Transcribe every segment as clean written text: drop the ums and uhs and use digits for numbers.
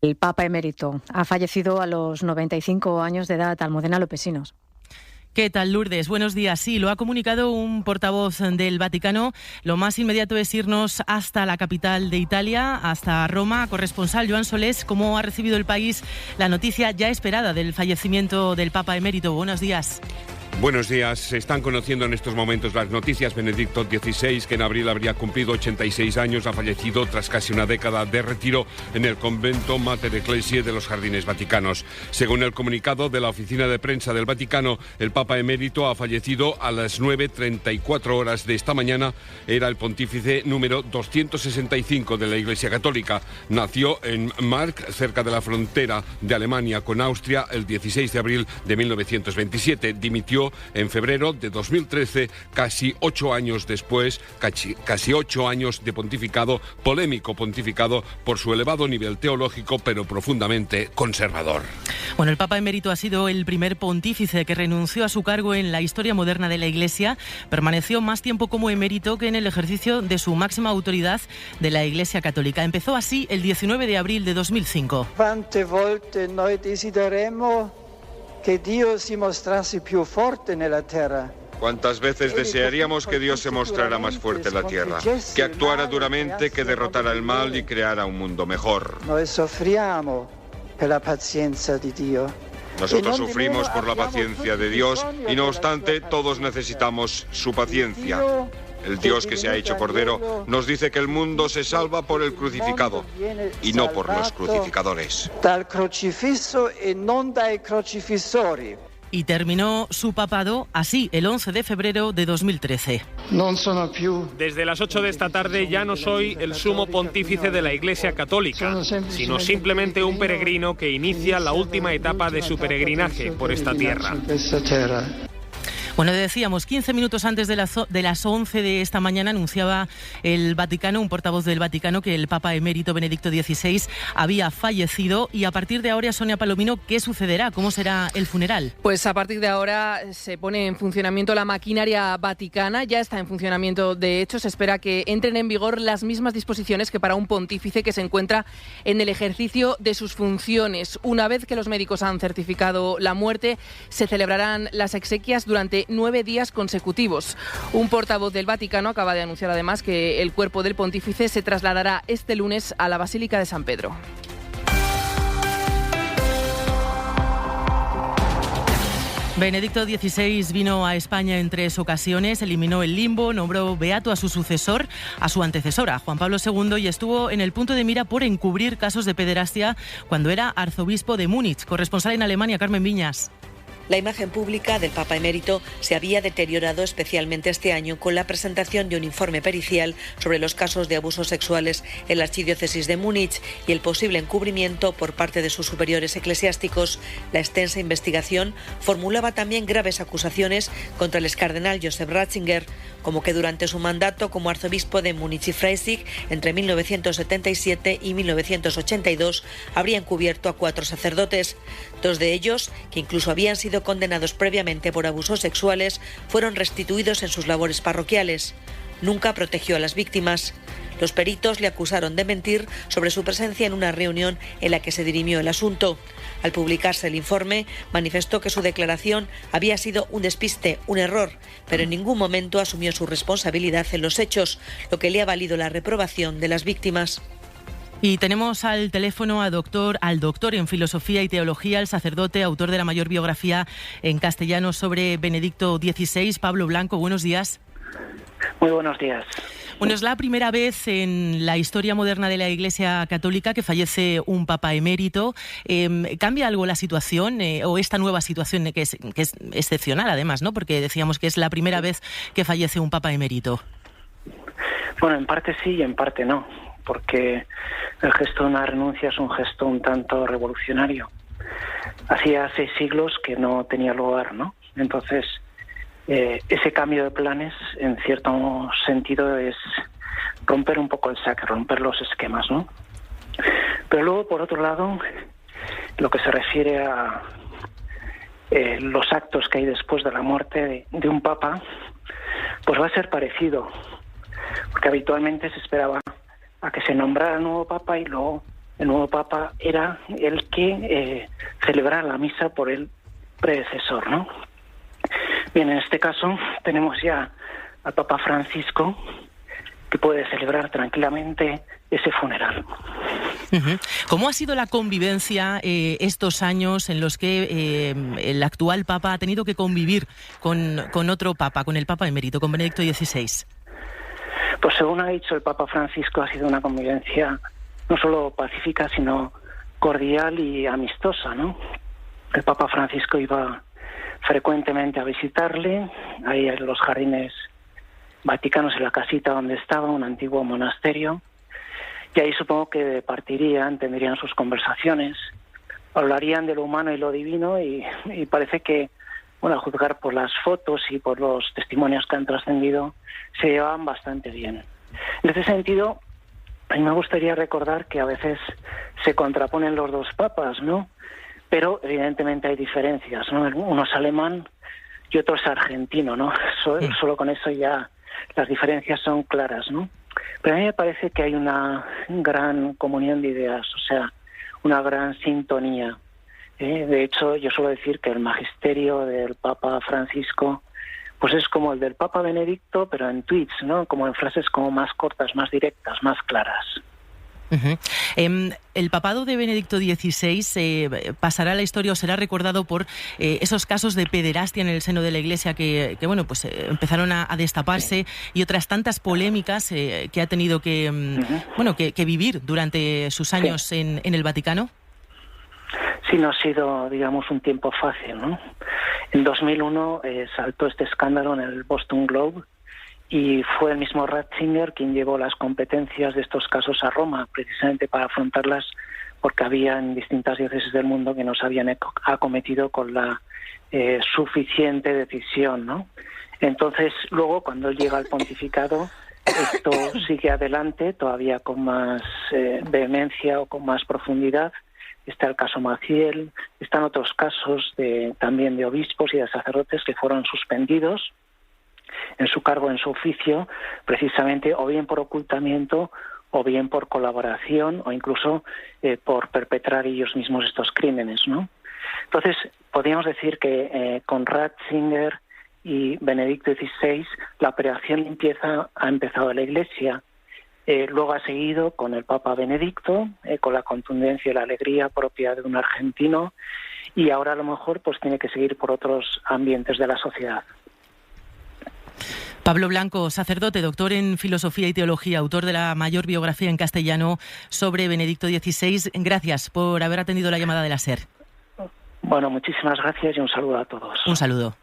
El Papa emérito ha fallecido a los 95 años de edad. Almudena Lopesinos. ¿Qué tal, Lourdes? Buenos días. Sí, lo ha comunicado un portavoz del Vaticano. Lo más inmediato es irnos hasta la capital de Italia, hasta Roma. Corresponsal Joan Solés, ¿cómo ha recibido el país la noticia ya esperada del fallecimiento del Papa emérito? Buenos días. Buenos días. Se están conociendo en estos momentos las noticias. Benedicto XVI, que en abril habría cumplido 86 años, ha fallecido tras casi una década de retiro en el convento Mater Ecclesiae de los Jardines Vaticanos. Según el comunicado de la oficina de prensa del Vaticano, el Papa emérito ha fallecido a las 9:34 horas de esta mañana. Era el pontífice número 265 de la Iglesia Católica. Nació en Mark, cerca de la frontera de Alemania con Austria, el 16 de abril de 1927. Dimitió en febrero de 2013, casi 8 años después, casi 8 años de pontificado, polémico pontificado por su elevado nivel teológico, pero profundamente conservador. Bueno, el Papa emérito ha sido el primer pontífice que renunció a su cargo en la historia moderna de la Iglesia. Permaneció más tiempo como emérito que en el ejercicio de su máxima autoridad de la Iglesia Católica. Empezó así el 19 de abril de 2005. Quante volte noi desideremo que Dios se mostrase più forte nella terra. ¿Cuántas veces desearíamos que Dios se mostrara más fuerte en la tierra, que actuara duramente, que derrotara el mal y creara un mundo mejor? Noi soffriamo per la pazienza di Dio. Nosotros sufrimos por la paciencia de Dios y no obstante todos necesitamos su paciencia. El Dios que se ha hecho Cordero nos dice que el mundo se salva por el crucificado y no por los crucificadores. Dal crocifisso e non dai crocifissori. Y terminó su papado así, el 11 de febrero de 2013. Desde las 8 de esta tarde ya no soy el sumo pontífice de la Iglesia Católica, sino simplemente un peregrino que inicia la última etapa de su peregrinaje por esta tierra. Bueno, decíamos, 15 minutos antes de las 11 de esta mañana anunciaba el Vaticano, un portavoz del Vaticano, que el Papa emérito Benedicto XVI había fallecido. Y a partir de ahora, Sonia Palomino, ¿qué sucederá? ¿Cómo será el funeral? Pues a partir de ahora se pone en funcionamiento la maquinaria vaticana. Ya está en funcionamiento, de hecho. Se espera que entren en vigor las mismas disposiciones que para un pontífice que se encuentra en el ejercicio de sus funciones. Una vez que los médicos han certificado la muerte, se celebrarán las exequias durante 9 días consecutivos. Un portavoz del Vaticano acaba de anunciar además que el cuerpo del pontífice se trasladará este lunes a la Basílica de San Pedro. Benedicto XVI vino a España en 3 ocasiones, eliminó el limbo, nombró beato a su sucesor, a su antecesora, Juan Pablo II, y estuvo en el punto de mira por encubrir casos de pederastia cuando era arzobispo de Múnich. Corresponsal en Alemania, Carmen Viñas. La imagen pública del Papa emérito se había deteriorado especialmente este año con la presentación de un informe pericial sobre los casos de abusos sexuales en la archidiócesis de Múnich y el posible encubrimiento por parte de sus superiores eclesiásticos. La extensa investigación formulaba también graves acusaciones contra el excardenal Joseph Ratzinger, como que durante su mandato como arzobispo de Múnich y Freising entre 1977 y 1982 habría encubierto a 4 sacerdotes. 2 de ellos, que incluso habían sido condenados previamente por abusos sexuales, fueron restituidos en sus labores parroquiales. Nunca protegió a las víctimas. Los peritos le acusaron de mentir sobre su presencia en una reunión en la que se dirimió el asunto. Al publicarse el informe, manifestó que su declaración había sido un despiste, un error, pero en ningún momento asumió su responsabilidad en los hechos, lo que le ha valido la reprobación de las víctimas. Y tenemos al teléfono al doctor en filosofía y teología, el sacerdote, autor de la mayor biografía en castellano sobre Benedicto XVI, Pablo Blanco. Buenos días. Muy buenos días. Bueno, es la primera vez en la historia moderna de la Iglesia Católica que fallece un Papa emérito. ¿Cambia algo la situación o esta nueva situación que es excepcional además, ¿no? Porque decíamos que es la primera vez que fallece un Papa emérito. Bueno, en parte sí y en parte no, porque el gesto de una renuncia es un gesto un tanto revolucionario. Hacía 6 siglos que no tenía lugar, ¿no? Entonces, ese cambio de planes, en cierto sentido, es romper un poco el saque, romper los esquemas, ¿no? Pero luego, por otro lado, lo que se refiere a los actos que hay después de la muerte de un papa, pues va a ser parecido, porque habitualmente se esperaba a que se nombrara nuevo papa y luego el nuevo Papa era el que celebrara la misa por el predecesor, ¿no? Bien, en este caso tenemos ya al Papa Francisco, que puede celebrar tranquilamente ese funeral. ¿Cómo ha sido la convivencia estos años en los que el actual Papa ha tenido que convivir con otro Papa, con el Papa emérito, con Benedicto XVI? Pues según ha dicho el Papa Francisco, ha sido una convivencia no solo pacífica, sino cordial y amistosa, ¿no? El Papa Francisco iba frecuentemente a visitarle, ahí en los jardines vaticanos, en la casita donde estaba, un antiguo monasterio, y ahí supongo que partirían, tendrían sus conversaciones, hablarían de lo humano y lo divino, y parece que, bueno, a juzgar por las fotos y por los testimonios que han trascendido, se llevaban bastante bien. En ese sentido, a mí me gustaría recordar que a veces se contraponen los dos papas, ¿no? Pero evidentemente hay diferencias, ¿no? Uno es alemán y otro es argentino, ¿no? Solo con eso ya las diferencias son claras, ¿no? Pero a mí me parece que hay una gran comunión de ideas, o sea, una gran sintonía. De hecho, yo suelo decir que el magisterio del Papa Francisco pues es como el del Papa Benedicto, pero en tweets, ¿no? Como en frases como más cortas, más directas, más claras. El papado de Benedicto XVI pasará a la historia o será recordado por esos casos de pederastia en el seno de la Iglesia que bueno, pues empezaron a destaparse, y otras tantas polémicas que ha tenido que vivir durante sus años en el Vaticano. Sí, no ha sido, digamos, un tiempo fácil, ¿no? En 2001 saltó este escándalo en el Boston Globe, y fue el mismo Ratzinger quien llevó las competencias de estos casos a Roma, precisamente para afrontarlas, porque había en distintas diócesis del mundo que no se habían acometido con la suficiente decisión, ¿no? Entonces, luego, cuando él llega al pontificado, esto sigue adelante, todavía con más vehemencia o con más profundidad. Está el caso Maciel, están otros casos también de obispos y de sacerdotes que fueron suspendidos en su cargo, en su oficio, precisamente o bien por ocultamiento o bien por colaboración o incluso por perpetrar ellos mismos estos crímenes, ¿no? Entonces, podríamos decir que con Ratzinger y Benedicto XVI la operación limpieza ha empezado en la Iglesia. Luego ha seguido con el Papa Benedicto, con la contundencia y la alegría propia de un argentino, y ahora a lo mejor pues tiene que seguir por otros ambientes de la sociedad. Pablo Blanco, sacerdote, doctor en Filosofía y Teología, autor de la mayor biografía en castellano sobre Benedicto XVI. Gracias por haber atendido la llamada de la SER. Bueno, muchísimas gracias y un saludo a todos. Un saludo.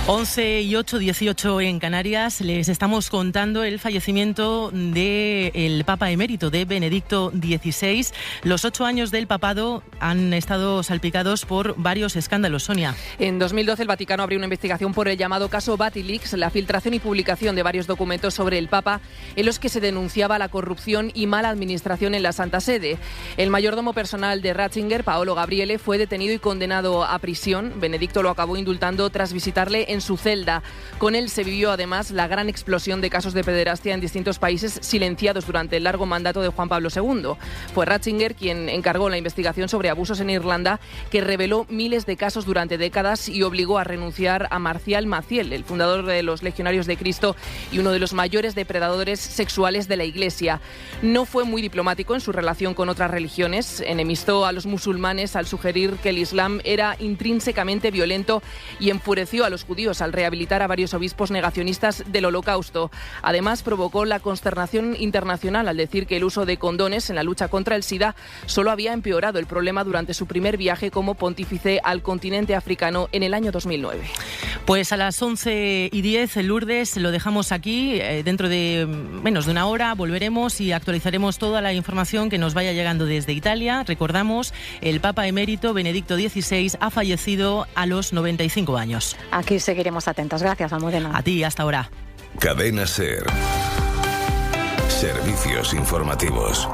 11:08, 18 en Canarias. Les estamos contando el fallecimiento del Papa emérito, de Benedicto XVI. Los 8 años del papado han estado salpicados por varios escándalos. Sonia. En 2012 el Vaticano abrió una investigación por el llamado caso Batilix, la filtración y publicación de varios documentos sobre el Papa en los que se denunciaba la corrupción y mala administración en la Santa Sede. El mayordomo personal de Ratzinger, Paolo Gabriele, fue detenido y condenado a prisión. Benedicto lo acabó indultando tras visitarle en su celda. Con él se vivió además la gran explosión de casos de pederastia en distintos países silenciados durante el largo mandato de Juan Pablo II. Fue Ratzinger quien encargó la investigación sobre abusos en Irlanda, que reveló miles de casos durante décadas y obligó a renunciar a Marcial Maciel, el fundador de los Legionarios de Cristo y uno de los mayores depredadores sexuales de la Iglesia. No fue muy diplomático en su relación con otras religiones, enemistó a los musulmanes al sugerir que el Islam era intrínsecamente violento y enfureció a los judíos al rehabilitar a varios obispos negacionistas del Holocausto. Además, provocó la consternación internacional al decir que el uso de condones en la lucha contra el SIDA solo había empeorado el problema durante su primer viaje como pontífice al continente africano en el año 2009. Pues a las 11:10 en Lourdes lo dejamos aquí. Dentro de menos de una hora volveremos y actualizaremos toda la información que nos vaya llegando desde Italia. Recordamos, el Papa emérito Benedicto XVI ha fallecido a los 95 años. Aquí seguiremos atentos. Gracias, Almudena. A ti, hasta ahora. Cadena SER. Servicios informativos.